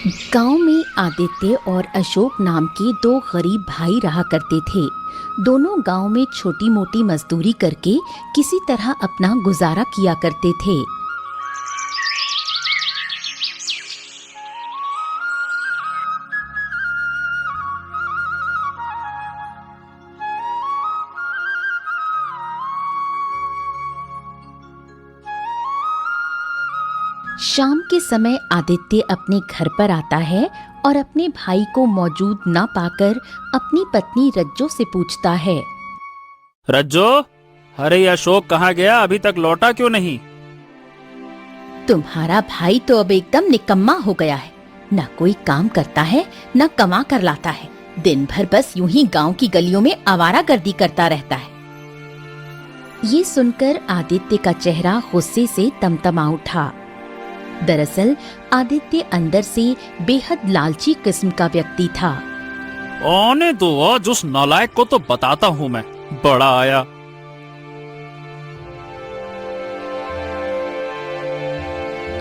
गांव में आदित्य और अशोक नाम के दो गरीब भाई रहा करते थे। दोनों गांव में छोटी मोटी मजदूरी करके किसी तरह अपना गुजारा किया करते थे। शाम के समय आदित्य अपने घर पर आता है और अपने भाई को मौजूद न पाकर अपनी पत्नी रज्जो से पूछता है। रज्जो, अरे ये अशोक कहाँ गया? अभी तक लौटा क्यों नहीं? तुम्हारा भाई तो अब एकदम निकम्मा हो गया है। न कोई काम करता है, न कमा कर लाता है। दिन भर बस यूं ही गांव की गलियों में आवारागर्दी करता रहता है। ये सुनकर आदित्य का चेहरा गुस्से से तमतमा उठा। दरअसल आदित्य अंदर से बेहद लालची किस्म का व्यक्ति था। आने दो, आज उस नालायक को तो बताता हूँ मैं। बड़ा आया।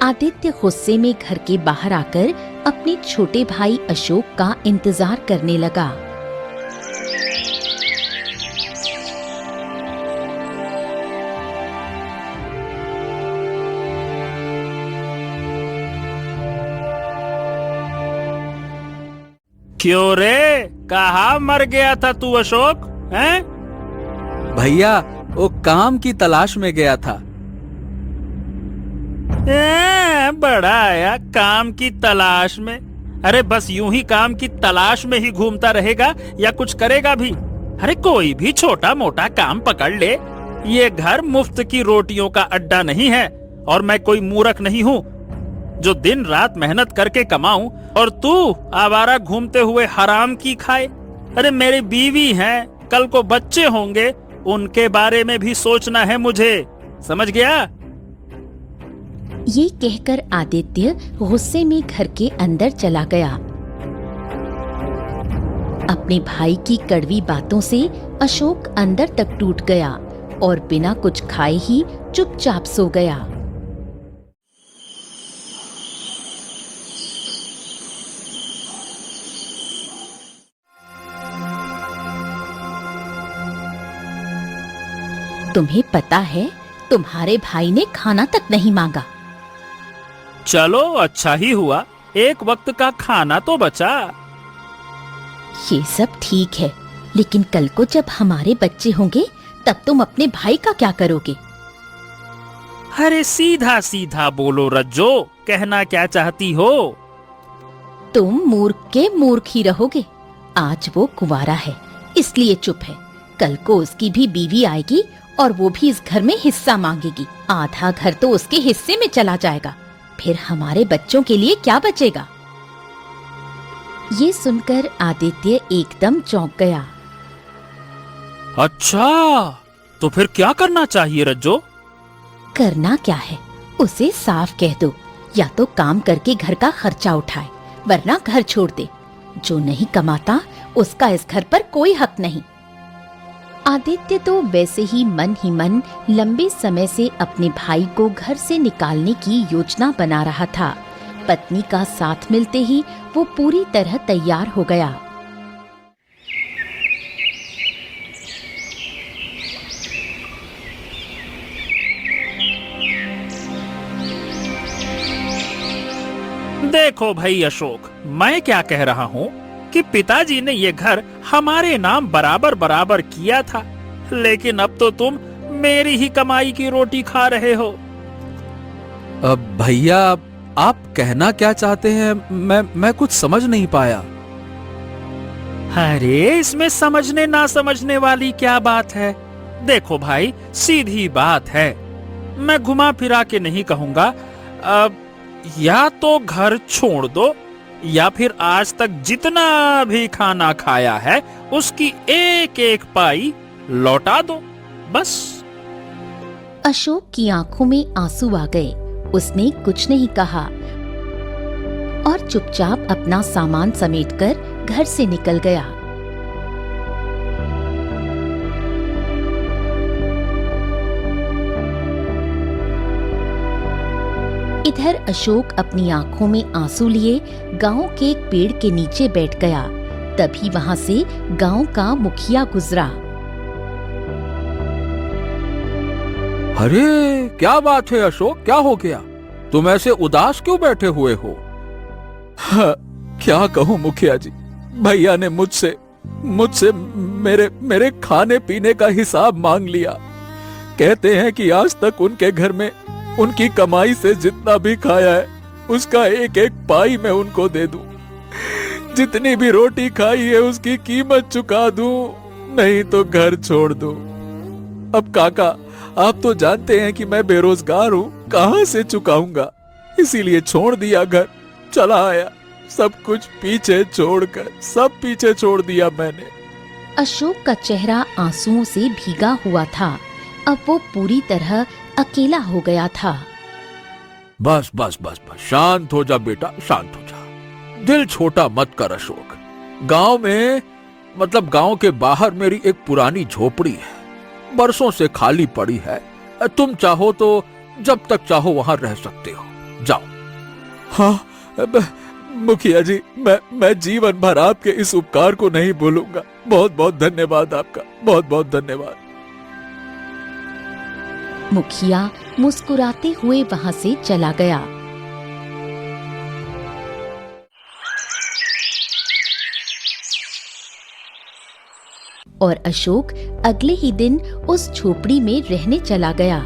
आदित्य गुस्से में घर के बाहर आकर अपने छोटे भाई अशोक का इंतजार करने लगा। क्यों रे, कहाँ मर गया था तू अशोक? हैं? भैया, वो काम की तलाश में गया था। बड़ा आया काम की तलाश में। अरे बस यूं ही काम की तलाश में ही घूमता रहेगा या कुछ करेगा भी? अरे कोई भी छोटा मोटा काम पकड़ ले। ये घर मुफ्त की रोटियों का अड्डा नहीं है और मैं कोई मूर्ख नहीं हूँ जो दिन रात मेहनत करके कमाऊं और तू आवारा घूमते हुए हराम की खाए। अरे मेरी बीवी है, कल को बच्चे होंगे, उनके बारे में भी सोचना है मुझे। समझ गया? ये कहकर आदित्य गुस्से में घर के अंदर चला गया। अपने भाई की कड़वी बातों से अशोक अंदर तक टूट गया और बिना कुछ खाए ही चुपचाप सो गया। तुम्हें पता है, तुम्हारे भाई ने खाना तक नहीं मांगा। चलो अच्छा ही हुआ, एक वक्त का खाना तो बचा। ये सब ठीक है, लेकिन कल को जब हमारे बच्चे होंगे तब तुम अपने भाई का क्या करोगे? अरे सीधा सीधा बोलो रज्जो, कहना क्या चाहती हो? तुम मूर्ख के मूर्ख ही रहोगे। आज वो कुंवारा है इसलिए चुप है। कल को उसकी भी बीवी आएगी और वो भी इस घर में हिस्सा मांगेगी। आधा घर तो उसके हिस्से में चला जाएगा। फिर हमारे बच्चों के लिए क्या बचेगा? ये सुनकर आदित्य एकदम चौंक गया। अच्छा, तो फिर क्या करना चाहिए रज्जो? करना क्या है, उसे साफ कह दो या तो काम करके घर का खर्चा उठाए, वरना घर छोड़ दे। जो नहीं कमाता उसका इस घर पर कोई हक नहीं। आदित्य तो वैसे ही मन लंबे समय से अपने भाई को घर से निकालने की योजना बना रहा था। पत्नी का साथ मिलते ही वो पूरी तरह तैयार हो गया। देखो भाई अशोक, मैं क्या कह रहा हूँ कि पिताजी ने ये घर हमारे नाम बराबर बराबर किया था, लेकिन अब तो तुम मेरी ही कमाई की रोटी खा रहे हो। अब भैया, आप कहना क्या चाहते हैं? मैं कुछ समझ नहीं पाया। अरे इसमें समझने ना समझने वाली क्या बात है? देखो भाई, सीधी बात है। मैं घुमा फिरा के नहीं कहूँगा। अब या तो घर छोड़ दो या फिर आज तक जितना भी खाना खाया है उसकी एक एक पाई लौटा दो, बस। अशोक की आंखों में आंसू आ गए। उसने कुछ नहीं कहा और चुपचाप अपना सामान समेटकर घर से निकल गया। इधर अशोक अपनी आंखों में आंसू लिए गांव के एक पेड़ के नीचे बैठ गया। तभी वहां से गांव का मुखिया गुजरा। अरे क्या बात है अशोक, क्या हो गया? तुम ऐसे उदास क्यों बैठे हुए हो? हाँ, क्या कहूँ मुखिया जी, भैया ने मुझसे मेरे खाने पीने का हिसाब मांग लिया। कहते हैं कि आज तक उनके घर में उनकी कमाई से जितना भी खाया है उसका एक एक पाई मैं उनको दे दूं। जितनी भी रोटी खाई है उसकी कीमत चुका दूं, नहीं तो घर छोड़ दूं। अब काका, आप तो जानते हैं कि मैं बेरोजगार हूँ, कहाँ से चुकाऊंगा? इसीलिए छोड़ दिया घर, चला आया। सब कुछ पीछे छोड़कर, सब पीछे छोड़ दिया मैंने। अशोक का चेहरा आंसुओं से भीगा हुआ था। अब वो पूरी तरह अकेला हो गया था। बस बस बस बस, शांत हो जा बेटा, शांत हो जा। दिल छोटा मत कर अशोक। गांव के बाहर मेरी एक पुरानी झोपड़ी है, बरसों से खाली पड़ी है। तुम चाहो तो जब तक चाहो वहां रह सकते हो, जाओ। हाँ मुखिया जी, मैं जीवन भर आपके इस उपकार को नहीं भूलूंगा। बहुत बहुत धन्यवाद आपका, बहुत बहुत धन्यवाद। मुखिया मुस्कुराते हुए वहां से चला गया। और अशोक अगले ही दिन उस झोपड़ी में रहने चला गया।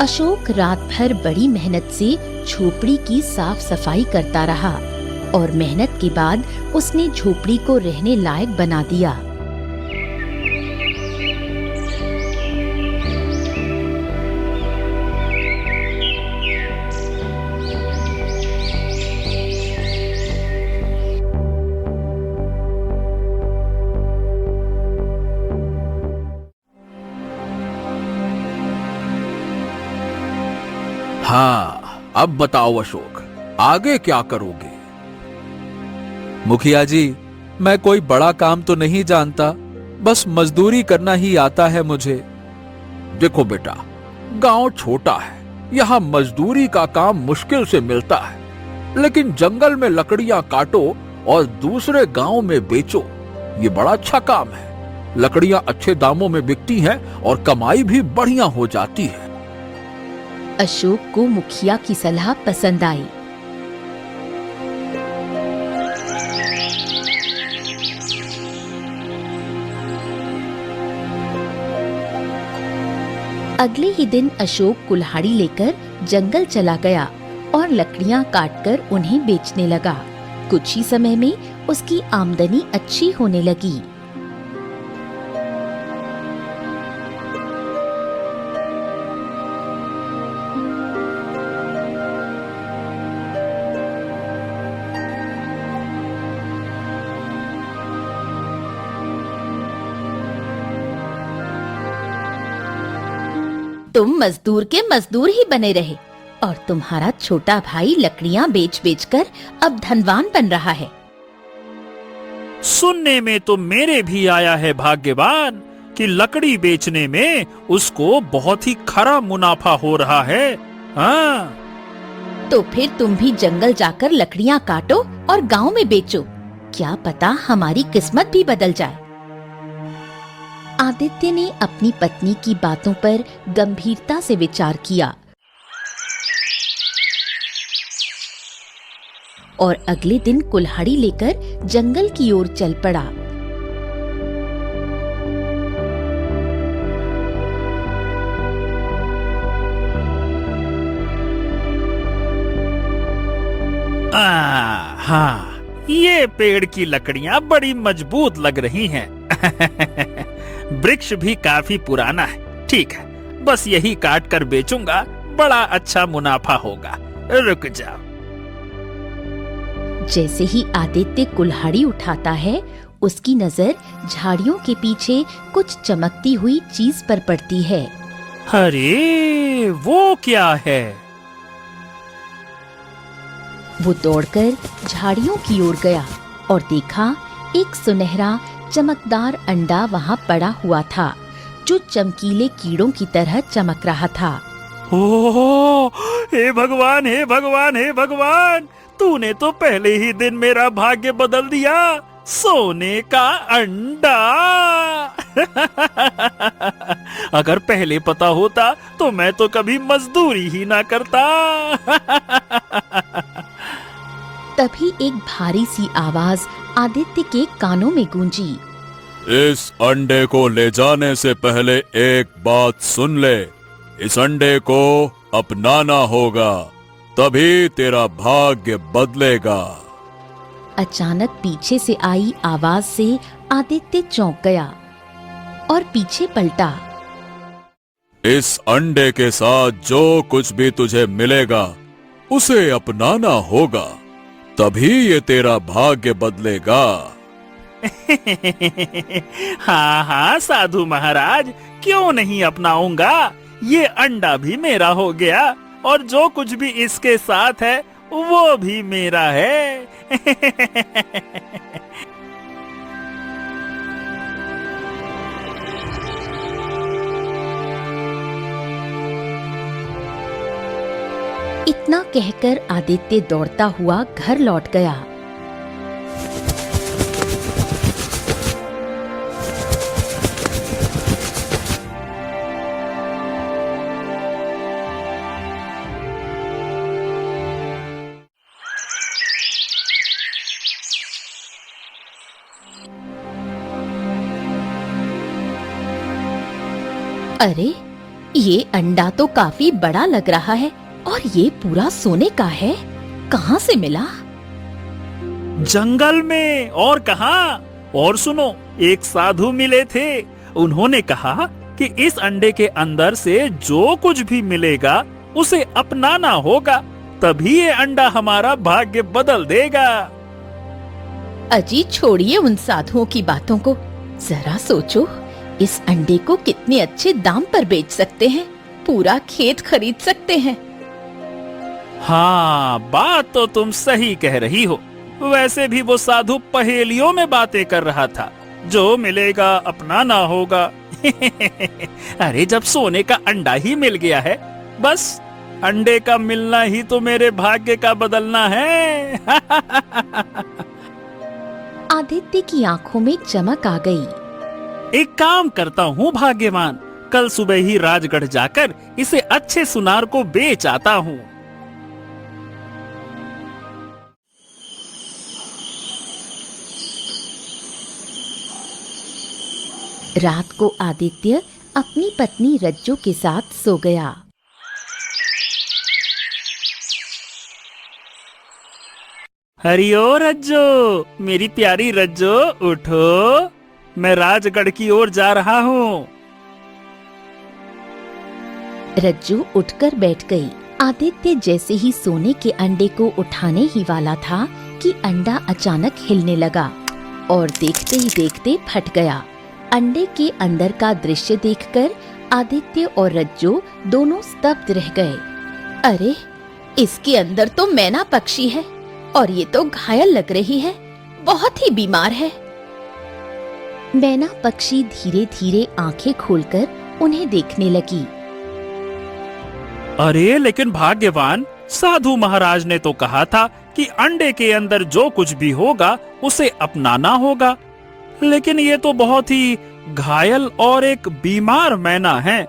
अशोक रात भर बड़ी मेहनत से झोपड़ी की साफ सफाई करता रहा और मेहनत के बाद उसने झोपड़ी को रहने लायक बना दिया। हाँ, अब बताओ अशोक, आगे क्या करोगे? मुखिया जी, मैं कोई बड़ा काम तो नहीं जानता, बस मजदूरी करना ही आता है मुझे। देखो बेटा, गांव छोटा है, यहाँ मजदूरी का काम मुश्किल से मिलता है, लेकिन जंगल में लकड़ियां काटो और दूसरे गांव में बेचो, ये बड़ा अच्छा काम है। लकड़ियां अच्छे दामों में बिकती हैं और कमाई भी बढ़िया हो जाती है। अशोक को मुखिया की सलाह पसंद आई। अगले ही दिन अशोक कुल्हाड़ी लेकर जंगल चला गया और लकड़ियां काटकर उन्हें बेचने लगा। कुछ ही समय में उसकी आमदनी अच्छी होने लगी। तुम मजदूर के मजदूर ही बने रहे और तुम्हारा छोटा भाई लकड़ियां बेच बेच कर अब धनवान बन रहा है। सुनने में तो मेरे भी आया है भाग्यवान कि लकड़ी बेचने में उसको बहुत ही खरा मुनाफा हो रहा है। हाँ, तो फिर तुम भी जंगल जाकर लकड़ियां काटो और गांव में बेचो, क्या पता हमारी किस्मत भी बदल जाए। आदित्य ने अपनी पत्नी की बातों पर गंभीरता से विचार किया और अगले दिन कुल्हाड़ी लेकर जंगल की ओर चल पड़ा। हाँ, ये पेड़ की लकड़ियां बड़ी मजबूत लग रही हैं। वृक्ष भी काफी पुराना है। ठीक है, बस यही काट कर बेचूंगा, बड़ा अच्छा मुनाफा होगा। रुक जाओ। जैसे ही आदित्य कुल्हाड़ी उठाता है, उसकी नजर झाड़ियों के पीछे कुछ चमकती हुई चीज पर पड़ती है। अरे, वो क्या है? वो दौड़कर झाड़ियों की ओर गया और देखा एक सुनहरा चमकदार अंडा वहाँ पड़ा हुआ था जो चमकीले कीड़ों की तरह चमक रहा था। ओह, हे भगवान, हे भगवान, हे भगवान, तूने तो पहले ही दिन मेरा भाग्य बदल दिया। सोने का अंडा। अगर पहले पता होता तो मैं तो कभी मजदूरी ही ना करता। तभी एक भारी सी आवाज आदित्य के कानों में गूंजी। इस अंडे को ले जाने से पहले एक बात सुन ले। इस अंडे को अपनाना होगा, तभी तेरा भाग्य बदलेगा। अचानक पीछे से आई आवाज से आदित्य चौंक गया और पीछे पलटा। इस अंडे के साथ जो कुछ भी तुझे मिलेगा उसे अपनाना होगा, तभी ये तेरा भाग्य बदलेगा। हाँ हाँ साधु महाराज, क्यों नहीं अपनाऊंगा। ये अंडा भी मेरा हो गया और जो कुछ भी इसके साथ है वो भी मेरा है। इतना कहकर आदित्य दौड़ता हुआ घर लौट गया। अरे, ये अंडा तो काफी बड़ा लग रहा है और ये पूरा सोने का है। कहाँ से मिला? जंगल में, और कहाँ। और सुनो, एक साधु मिले थे। उन्होंने कहा कि इस अंडे के अंदर से जो कुछ भी मिलेगा उसे अपनाना होगा, तभी ये अंडा हमारा भाग्य बदल देगा। अजी, छोड़िए उन साधुओं की बातों को। जरा सोचो, इस अंडे को कितने अच्छे दाम पर बेच सकते हैं। पूरा खेत खरीद सकते हैं। हाँ, बात तो तुम सही कह रही हो। वैसे भी वो साधु पहेलियों में बातें कर रहा था। जो मिलेगा अपनाना होगा। अरे, जब सोने का अंडा ही मिल गया है, बस अंडे का मिलना ही तो मेरे भाग्य का बदलना है। आदित्य की आंखों में चमक आ गई। एक काम करता हूँ भाग्यवान, कल सुबह ही राजगढ़ जाकर इसे अच्छे सुनार को बेच आता हूँ। रात को आदित्य अपनी पत्नी रज्जू के साथ सो गया। हरिओ रज्जो, मेरी प्यारी रज्जो, उठो। मैं राजगढ़ की ओर जा रहा हूँ। रज्जू उठकर बैठ गई। आदित्य जैसे ही सोने के अंडे को उठाने ही वाला था कि अंडा अचानक हिलने लगा और देखते ही देखते फट गया। अंडे के अंदर का दृश्य देखकर आदित्य और रज्जू दोनों स्तब्ध रह गए। अरे, इसके अंदर तो मैना पक्षी है और ये तो घायल लग रही है, बहुत ही बीमार है। मैना पक्षी धीरे धीरे आंखें खोलकर उन्हें देखने लगी। अरे, लेकिन भाग्यवान, साधु महाराज ने तो कहा था कि अंडे के अंदर जो कुछ भी होगा उसे अपनाना होगा। लेकिन ये तो बहुत ही घायल और एक बीमार मैना है।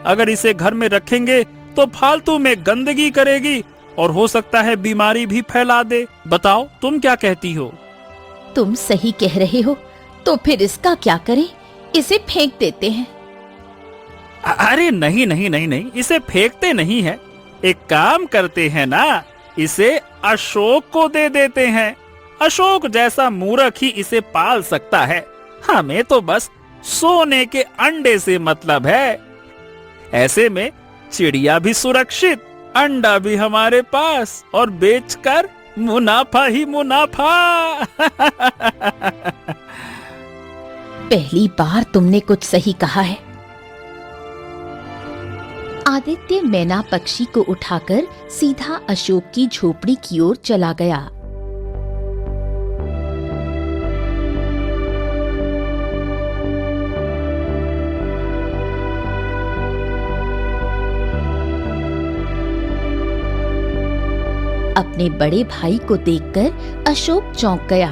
अगर इसे घर में रखेंगे तो फालतू में गंदगी करेगी और हो सकता है बीमारी भी फैला दे। बताओ, तुम क्या कहती हो? तुम सही कह रहे हो। तो फिर इसका क्या करें? इसे फेंक देते हैं। अरे नहीं नहीं नहीं नहीं, इसे फेंकते नहीं है। एक काम करते हैं ना, इसे अशोक को दे देते हैं। अशोक जैसा मूर्ख ही इसे पाल सकता है। हमें तो बस सोने के अंडे से मतलब है। ऐसे में चिड़िया भी सुरक्षित, अंडा भी हमारे पास और बेचकर मुनाफा ही मुनाफा। पहली बार तुमने कुछ सही कहा है। आदित्य मैना पक्षी को उठाकर सीधा अशोक की झोपड़ी की ओर चला गया। अपने बड़े भाई को देखकर अशोक चौंक गया।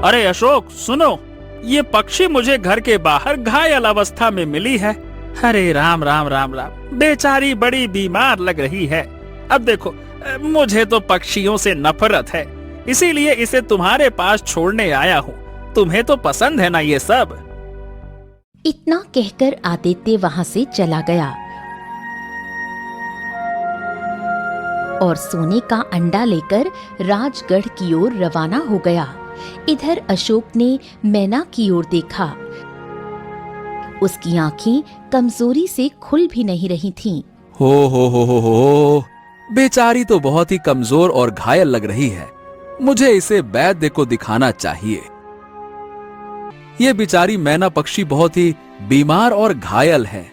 अरे अशोक सुनो, ये पक्षी मुझे घर के बाहर घायल अवस्था में मिली है। अरे राम राम राम राम, बेचारी बड़ी बीमार लग रही है। अब देखो, मुझे तो पक्षियों से नफरत है, इसीलिए इसे तुम्हारे पास छोड़ने आया हूँ। तुम्हें तो पसंद है ना ये सब। इतना कहकर आदित्य वहाँ से चला गया और सोने का अंडा लेकर राजगढ़ की ओर रवाना हो गया। इधर अशोक ने मैना की ओर देखा। उसकी आंखें कमजोरी से खुल भी नहीं रही थीं। हो, बेचारी तो बहुत ही कमजोर और घायल लग रही है। मुझे इसे वैद्य को दिखाना चाहिए। ये बेचारी मैना पक्षी बहुत ही बीमार और घायल है।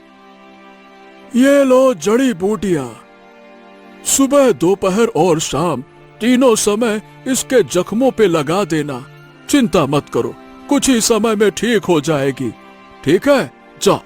ये लो जड़ी बूटियां, सुबह दोपहर और शाम तीनों समय इसके जख्मों पे लगा देना। चिंता मत करो, कुछ ही समय में ठीक हो जाएगी। ठीक है, जाओ।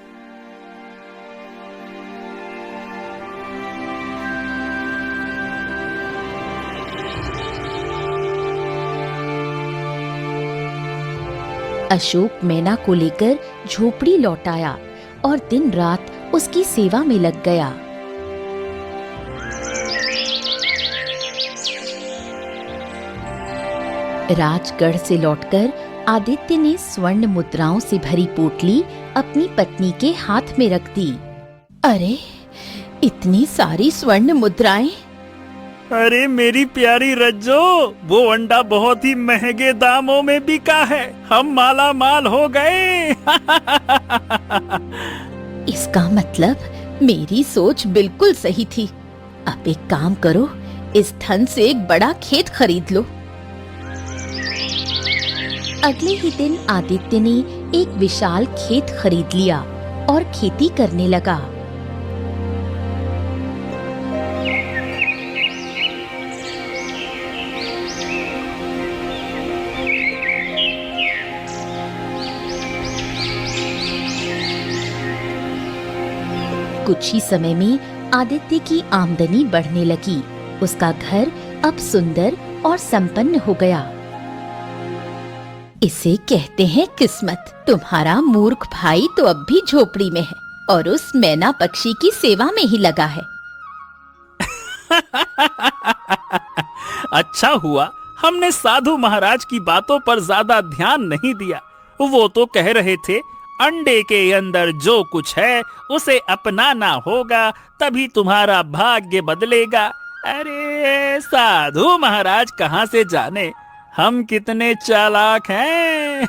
अशोक मैना को लेकर झोपड़ी लौट आया और दिन रात उसकी सेवा में लग गया। राजगढ़ से लौटकर आदित्य ने स्वर्ण मुद्राओं से भरी पोटली अपनी पत्नी के हाथ में रख दी। अरे, इतनी सारी स्वर्ण मुद्राएं! अरे मेरी प्यारी रज्जो, वो अंडा बहुत ही महंगे दामों में बिका है। हम माला माल हो गए। इसका मतलब मेरी सोच बिल्कुल सही थी। अब एक काम करो, इस धन से एक बड़ा खेत खरीद लो। अगले ही दिन आदित्य ने एक विशाल खेत खरीद लिया और खेती करने लगा। कुछ ही समय में आदित्य की आमदनी बढ़ने लगी। उसका घर अब सुंदर और संपन्न हो गया। इसे कहते हैं किस्मत। तुम्हारा मूर्ख भाई तो अब भी झोपड़ी में है और उस मैना पक्षी की सेवा में ही लगा है। अच्छा हुआ हमने साधु महाराज की बातों पर ज्यादा ध्यान नहीं दिया। वो तो कह रहे थे अंडे के अंदर जो कुछ है उसे अपनाना होगा, तभी तुम्हारा भाग्य बदलेगा। अरे साधु महाराज कहाँ से जाने हम कितने चालाक हैं।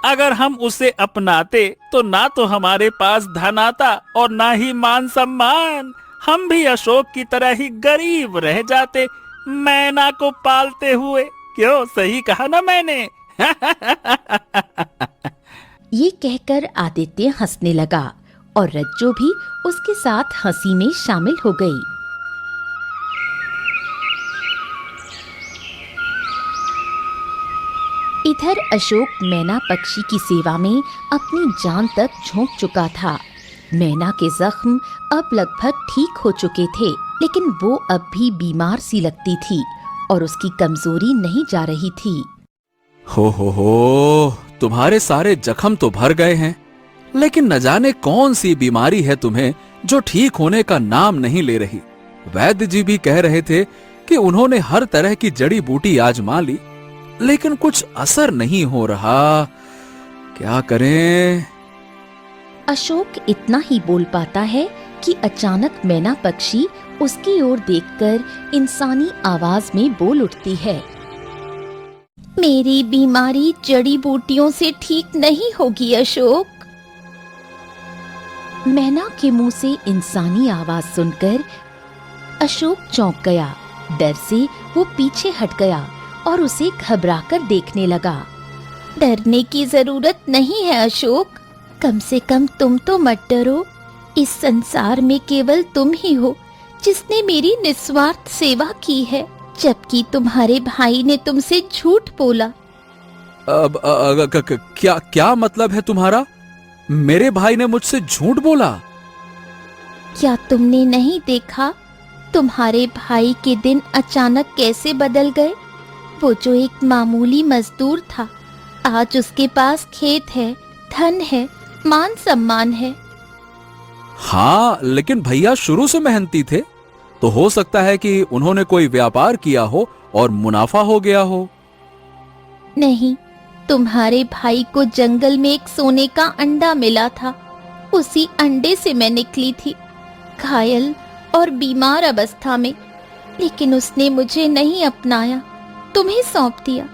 अगर हम उसे अपनाते तो ना तो हमारे पास धन आता और ना ही मान सम्मान। हम भी अशोक की तरह ही गरीब रह जाते, मैना को पालते हुए। क्यों, सही कहा ना मैंने? ये कहकर आदित्य हंसने लगा और रज्जो भी उसके साथ हंसी में शामिल हो गई। इधर अशोक मैना पक्षी की सेवा में अपनी जान तक झोंक चुका था। मैना के जख्म अब लगभग ठीक हो चुके थे, लेकिन वो अब भी बीमार सी लगती थी और उसकी कमजोरी नहीं जा रही थी। हो, तुम्हारे सारे जख्म तो भर गए हैं, लेकिन न जाने कौन सी बीमारी है तुम्हें जो ठीक होने का नाम नहीं ले रही। वैद्य जी भी कह रहे थे कि उन्होंने हर तरह की जड़ी बूटी आजमा ली, लेकिन कुछ असर नहीं हो रहा। क्या करें? अशोक इतना ही बोल पाता है कि अचानक मैना पक्षी उसकी ओर देखकर इंसानी आवाज में बोल उठती है। मेरी बीमारी जड़ी बूटियों से ठीक नहीं होगी अशोक। मैना के मुंह से इंसानी आवाज सुनकर अशोक चौंक गया। डर से वो पीछे हट गया और उसे घबराकर देखने लगा। डरने की जरूरत नहीं है अशोक, कम से कम तुम तो मत डरो। इस संसार में केवल तुम ही हो जिसने मेरी निस्वार्थ सेवा की है, जबकि तुम्हारे भाई ने तुमसे झूठ बोला। अब क्या क्या मतलब है तुम्हारा? मेरे भाई ने मुझसे झूठ बोला? क्या तुमने नहीं देखा तुम्हारे भाई के दिन अचानक कैसे बदल गए? वो जो एक मामूली मजदूर था, आज उसके पास खेत है, धन है, मान सम्मान है। हाँ, लेकिन भैया शुरू से मेहनती थे, तो हो सकता है कि उन्होंने कोई व्यापार किया हो और मुनाफा हो गया हो। नहीं, तुम्हारे भाई को जंगल में एक सोने का अंडा मिला था। उसी अंडे से मैं निकली थी, घायल और बीमार अवस्था में, लेकिन उसने मुझे नहीं अपनाया, तुम्हें सौंप दिया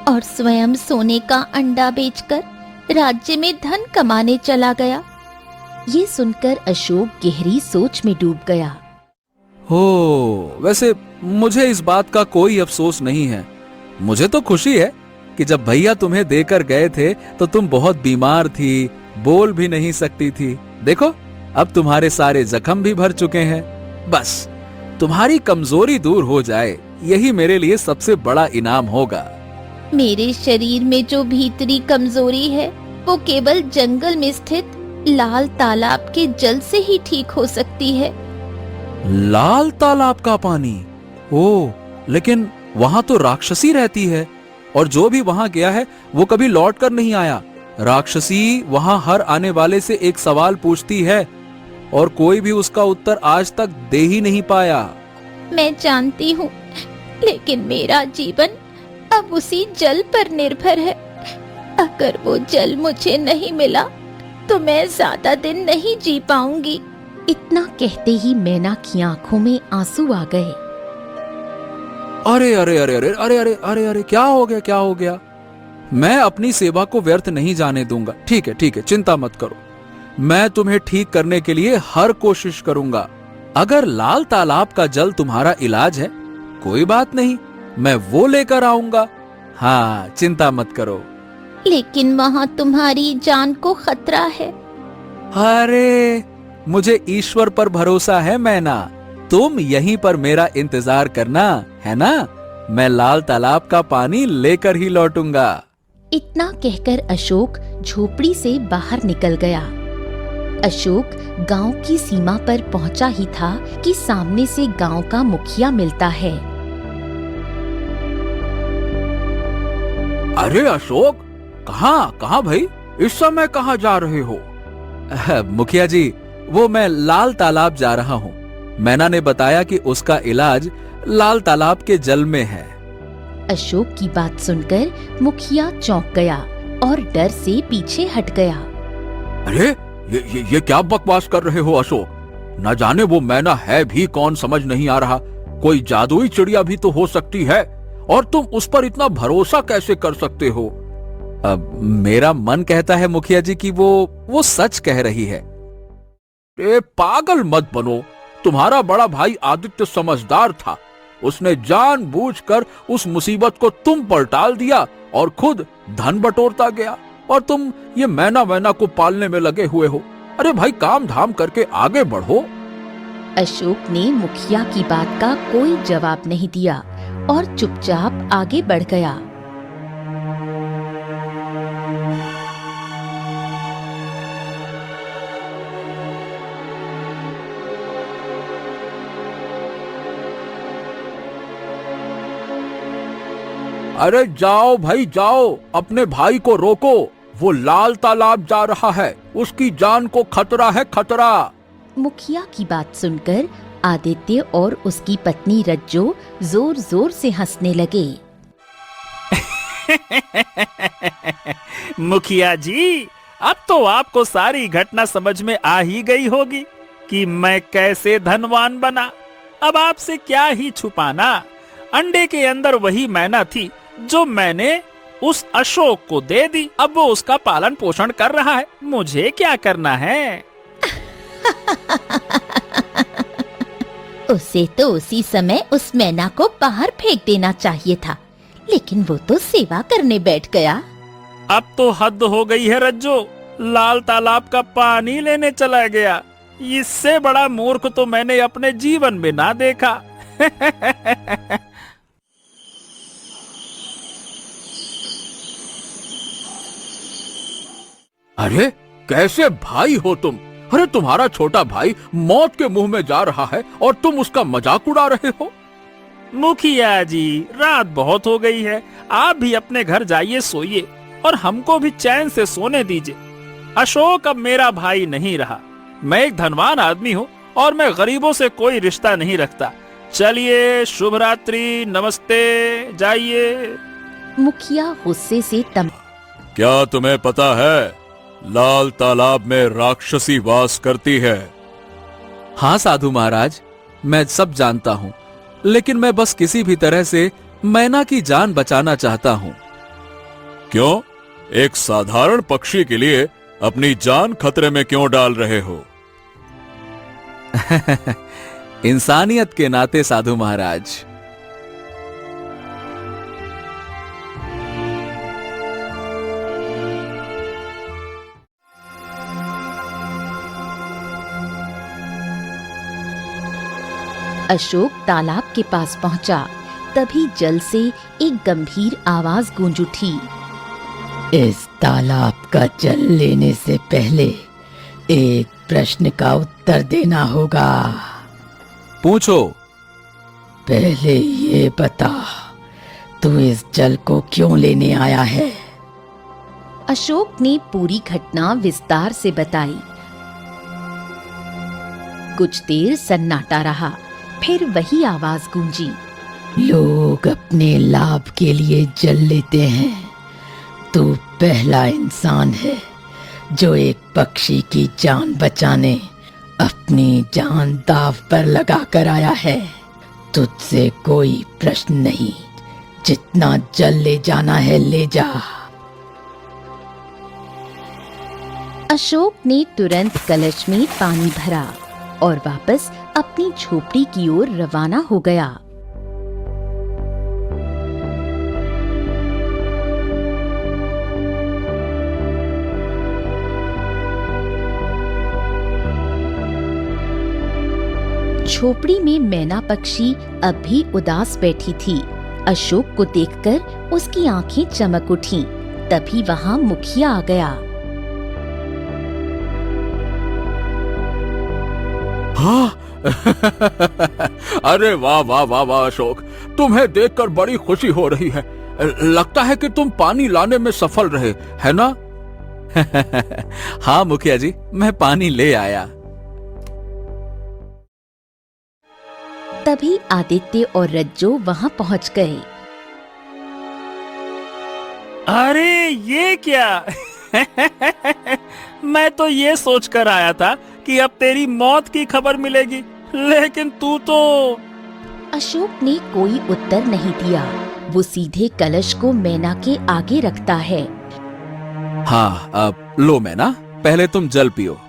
और स्वयं सोने का अंडा बेचकर राज्य में धन कमाने चला गया। ये सुनकर अशोक गहरी सोच में डूब गया। हो, वैसे मुझे इस बात का कोई अफसोस नहीं है। मुझे तो खुशी है कि जब भैया तुम्हें देकर गए थे तो तुम बहुत बीमार थी, बोल भी नहीं सकती थी। देखो, अब तुम्हारे सारे जख्म भी भर चुके हैं। बस तुम्हारी कमजोरी दूर हो जाए, यही मेरे लिए सबसे बड़ा इनाम होगा। मेरे शरीर में जो भीतरी कमजोरी है वो केवल जंगल में स्थित लाल तालाब के जल से ही ठीक हो सकती है। लाल तालाब का पानी? ओ, लेकिन वहां तो राक्षसी रहती है, और जो भी वहां गया है वो कभी लौट कर नहीं आया। राक्षसी वहां हर आने वाले से एक सवाल पूछती है और कोई भी उसका उत्तर आज तक दे ही नहीं पाया। मैं जानती हूँ, लेकिन मेरा जीवन अब उसी जल पर निर्भर है। अगर वो जल मुझे नहीं मिला तो मैं ज्यादा दिन नहीं जी पाऊंगी। इतना कहते ही मैना की आंखों में आंसू आ गए। अरे अरे अरे अरे अरे अरे अरे अरे, क्या हो गया, क्या हो गया? मैं अपनी सेवा को व्यर्थ नहीं जाने दूंगा। ठीक है, ठीक है, चिंता मत करो। मैं तुम्हें ठीक करने के लिए हर कोशिश करूंगा। अगर लाल तालाब का जल तुम्हारा इलाज है, कोई बात नहीं, मैं वो लेकर आऊंगा। हाँ, चिंता मत करो। लेकिन वहाँ तुम्हारी जान को खतरा है। अरे, मुझे ईश्वर पर भरोसा है मैना। तुम यहीं पर मेरा इंतजार करना, है ना? मैं लाल तालाब का पानी लेकर ही लौटूंगा। इतना कहकर अशोक झोपड़ी से बाहर निकल गया। अशोक गांव की सीमा पर पहुंचा ही था कि सामने से गांव का मुखिया मिलता है। अरे अशोक, कहाँ कहाँ भाई? इस समय कहाँ जा रहे हो? मुखिया जी, वो मैं लाल तालाब जा रहा हूँ। मैना ने बताया कि उसका इलाज लाल तालाब के जल में है। अशोक की बात सुनकर मुखिया चौंक गया और डर से पीछे हट गया। अरे ये क्या बकवास कर रहे हो अशोक? न जाने वो मैना है भी कौन, समझ नहीं आ रहा। कोई जादुई चिड़िया भी तो हो सकती है, और तुम उस पर इतना भरोसा कैसे कर सकते हो? अब मेरा मन कहता है मुखिया जी कि वो सच कह रही है। पागल मत बनो। तुम्हारा बड़ा भाई आदित्य समझदार था। उसने जानबूझकर उस मुसीबत को तुम पर टाल दिया और खुद धन बटोरता गया, और तुम ये मैना को पालने में लगे हुए हो। अरे भाई, काम धाम करके आगे बढ़ो। अशोक ने मुखिया की बात का कोई जवाब नहीं दिया और चुपचाप आगे बढ़ गया। अरे जाओ भाई जाओ, अपने भाई को रोको। वो लाल तालाब जा रहा है, उसकी जान को खतरा है, खतरा। मुखिया की बात सुनकर आदित्य और उसकी पत्नी रज्जो जोर जोर से हंसने लगे। मुखिया जी, अब तो आपको सारी घटना समझ में आ ही गई होगी कि मैं कैसे धनवान बना। अब आपसे क्या ही छुपाना। अंडे के अंदर वही मैना थी जो मैंने उस अशोक को दे दी। अब वो उसका पालन पोषण कर रहा है, मुझे क्या करना है? उसे तो उसी समय उस मैना को बाहर फेंक देना चाहिए था, लेकिन वो तो सेवा करने बैठ गया। अब तो हद हो गई है रज्जो। लाल तालाब का पानी लेने चला गया। इससे बड़ा मूर्ख तो मैंने अपने जीवन में ना देखा। अरे कैसे भाई हो तुम? अरे तुम्हारा छोटा भाई मौत के मुंह में जा रहा है और तुम उसका मजाक उड़ा रहे हो। मुखिया जी, रात बहुत हो गई है, आप भी अपने घर जाइए, सोइए और हमको भी चैन से सोने दीजिए। अशोक अब मेरा भाई नहीं रहा। मैं एक धनवान आदमी हूँ और मैं गरीबों से कोई रिश्ता नहीं रखता। चलिए, शुभ रात्रि, नमस्ते, जाइए। मुखिया गुस्से से क्या तुम्हें पता है लाल तालाब में राक्षसी वास करती है? हाँ साधु महाराज, मैं सब जानता हूँ, लेकिन मैं बस किसी भी तरह से मैना की जान बचाना चाहता हूँ। क्यों? एक साधारण पक्षी के लिए अपनी जान खतरे में क्यों डाल रहे हो? इंसानियत के नाते साधु महाराज। अशोक तालाब के पास पहुंचा। तभी जल से एक गंभीर आवाज गूंज उठी। इस तालाब का जल लेने से पहले एक प्रश्न का उत्तर देना होगा। पूछो। पहले ये बता, तू इस जल को क्यों लेने आया है? अशोक ने पूरी घटना विस्तार से बताई। कुछ देर सन्नाटा रहा, फिर वही आवाज गूंजी। लोग अपने लाभ के लिए जल लेते हैं। तू पहला इंसान है जो एक पक्षी की जान बचाने अपनी जान दांव पर लगा कर आया है। तुझसे कोई प्रश्न नहीं, जितना जल ले जाना है ले जा। अशोक ने तुरंत कलश में पानी भरा और वापस अपनी झोपड़ी की ओर रवाना हो गया। झोपड़ी में मैना पक्षी अब भी उदास बैठी थी। अशोक को देखकर उसकी आंखें चमक उठीं। तभी वहां मुखिया आ गया। हाँ। अरे वाह वाह वाह वाह अशोक, तुम्हें देखकर बड़ी खुशी हो रही है। लगता है कि तुम पानी लाने में सफल रहे, है ना? हाँ मुखिया जी, मैं पानी ले आया। तभी आदित्य और रज्जो वहां पहुंच गए। अरे ये क्या? मैं तो ये सोचकर आया था कि अब तेरी मौत की खबर मिलेगी, लेकिन तू तो। अशोक ने कोई उत्तर नहीं दिया। वो सीधे कलश को मैना के आगे रखता है। हाँ, अब लो मैना, पहले तुम जल पियो।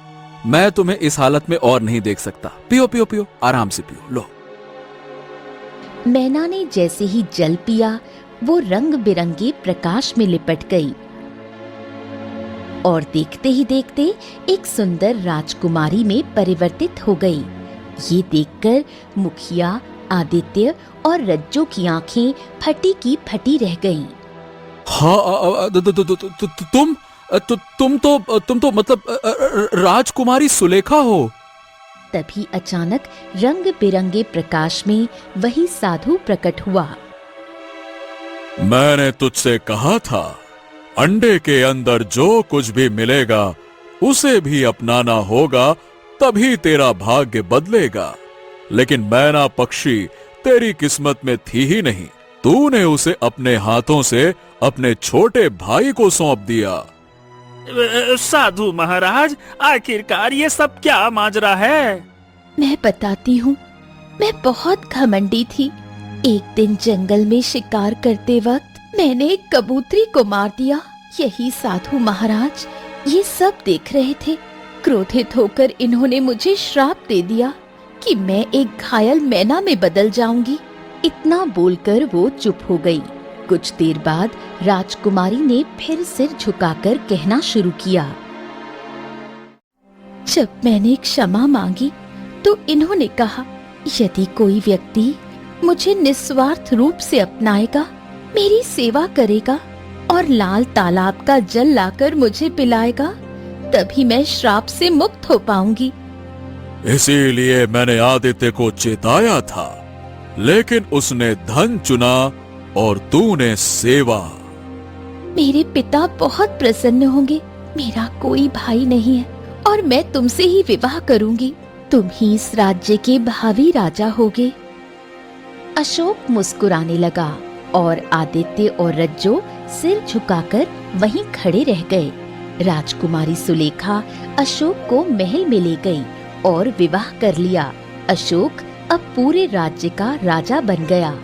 मैं तुम्हें इस हालत में और नहीं देख सकता। पियो पियो पियो, आराम से पियो, लो। मैना ने जैसे ही जल पिया, वो रंग बिरंगे प्रकाश में लिपट गई और देखते ही देखते एक सुंदर राजकुमारी में परिवर्तित हो गई। ये देखकर मुखिया, आदित्य और रज्जो की आंखें फटी की फटी रह गईं। हाँ, तुम तो मतलब राजकुमारी सुलेखा हो। तभी अचानक रंग बिरंगे प्रकाश में वही साधु प्रकट हुआ। मैंने तुझसे कहा था, अंडे के अंदर जो कुछ भी मिलेगा उसे भी अपनाना होगा, तभी तेरा भाग्य बदलेगा। लेकिन मैना पक्षी तेरी किस्मत में थी ही नहीं। तूने उसे अपने हाथों से अपने छोटे भाई को सौंप दिया। साधु महाराज, आखिरकार ये सब क्या माजरा है? मैं बताती हूँ। मैं बहुत घमंडी थी। एक दिन जंगल में शिकार करते वक्त मैंने एक कबूतरी को मार दिया। यही साधु महाराज ये सब देख रहे थे। क्रोधित होकर इन्होंने मुझे श्राप दे दिया कि मैं एक घायल मैना में बदल जाऊंगी। इतना बोलकर वो चुप हो गई। कुछ देर बाद राजकुमारी ने फिर सिर झुकाकर कहना शुरू किया। जब मैंने क्षमा मांगी तो इन्होंने कहा, यदि कोई व्यक्ति मुझे निस्वार्थ रूप से अपनाएगा, मेरी सेवा करेगा और लाल तालाब का जल लाकर मुझे पिलाएगा, तभी मैं श्राप से मुक्त हो पाऊंगी। इसीलिए मैंने आदित्य को चेताया था, लेकिन उसने धन चुना और तूने सेवा। मेरे पिता बहुत प्रसन्न होंगे। मेरा कोई भाई नहीं है और मैं तुमसे ही विवाह करूंगी। तुम ही इस राज्य के भावी राजा होगे। अशोक मुस्कुराने लगा और आदित्य और रज्जो सिर झुकाकर वहीं खड़े रह गए। राजकुमारी सुलेखा अशोक को महल में ले गई और विवाह कर लिया। अशोक अब पूरे राज्य का राजा बन गया।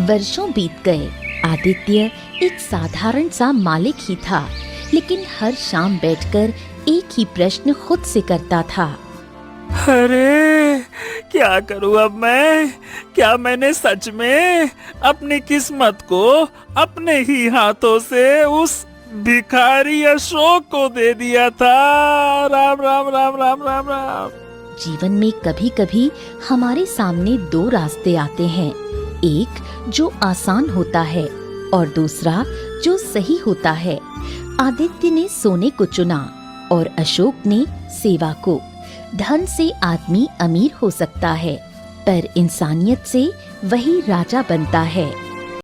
वर्षों बीत गए। आदित्य एक साधारण सा मालिक ही था, लेकिन हर शाम बैठकर एक ही प्रश्न खुद से करता था। अरे क्या करूं अब मैं? क्या मैंने सच में अपनी किस्मत को अपने ही हाथों से उस भिखारी अशोक को दे दिया था? राम राम राम राम राम राम। जीवन में कभी कभी हमारे सामने दो रास्ते आते हैं, एक जो आसान होता है और दूसरा जो सही होता है। आदित्य ने सोने को चुना और अशोक ने सेवा को। धन से आदमी अमीर हो सकता है, पर इंसानियत से वही राजा बनता है।